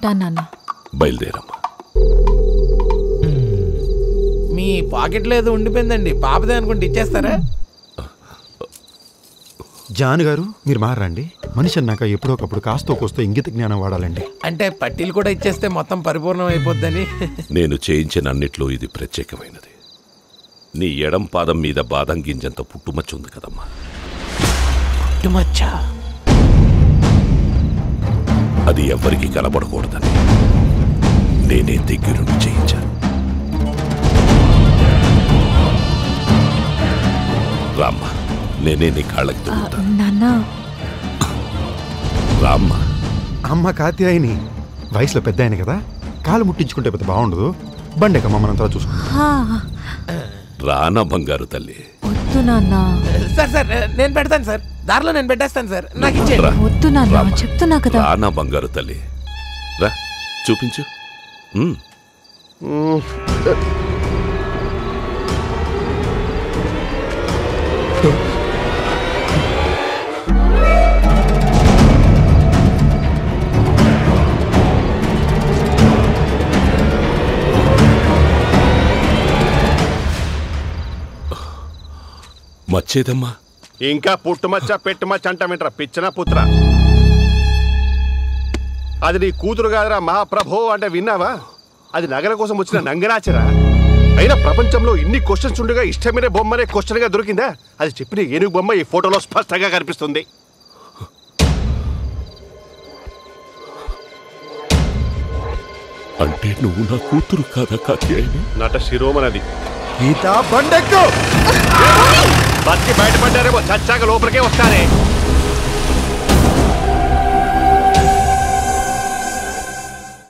ఉంటాను నాన్న. బయలుదేరమ్మా. మీ పాకెట్లో ఏదో ఉండిపోయిందండి, పాపదే అనుకుంటే ఇచ్చేస్తారా? జాన్ గారు మీరు మారండి. మనిషి అన్నాక ఎప్పుడోకప్పుడు కాస్తో కోస్తో ఇంగిత జ్ఞానం వాడాలండి. అంటే పట్టీలు కూడా ఇచ్చేస్తే మొత్తం పరిపూర్ణం అయిపోద్దని. నేను చేయించిన అన్నిట్లో ఇది ప్రత్యేకమైనది. నీ ఎడం పాదం మీద బాదం గింజంత పుట్టుమచ్చ ఉంది కదమ్మా. పుట్టుమచ్చ? అది ఎవ్వరికీ కనబడకూడదని నేనే దగ్గరుండి చేయించాను. రామ్మా, నేనే నీ కాళ్ళకి నాన్న. రామ్మా. అమ్మ కాత్యాయని వయసులో పెద్ద ఆయన కదా, కాలు ముట్టించుకుంటే పెద్ద బాగుండదు. బండేకమ్మ మనంతా చూసుకుంటాం. రానా బంగారు తల్లి. వద్దు నాన్న. సార్ సార్ నేను పెడతాను సార్, దారిలో నేను పెట్టేస్తాను సార్, నాకు ఇచ్చేయండి. వద్దు నాన్న, చెప్తున్నా కదా. రానా బంగారు తల్లి, రా చూపించు. మచ్చేదమ్మా. ఇంకా పుట్టుమచ్చ పెట్టుమచ్చ అంటామేంట్రా పిచ్చనా పుత్ర? అది నీ కూతురు కాదురా మహాప్రభో అంటే విన్నావా? అది నగల కోసం వచ్చిన నంగనాచరా. అయినా ప్రపంచంలో ఇన్ని క్వశ్చన్స్ ఉండగా ఇష్టమైన బొమ్మనే క్వశ్చన్ గా దొరికిందా? అది చెప్పిన ఏనుగు బొమ్మ ఈ ఫోటోలో స్పష్టంగా కనిపిస్తుంది. అంటే నువ్వు నా కూతురు కాదా కాత్యాయని? నట శిరోమణది. గీతా బండెక్కు. బతికి బయటపడ్డారేమో, చచ్చాక లోపలికే వస్తారే.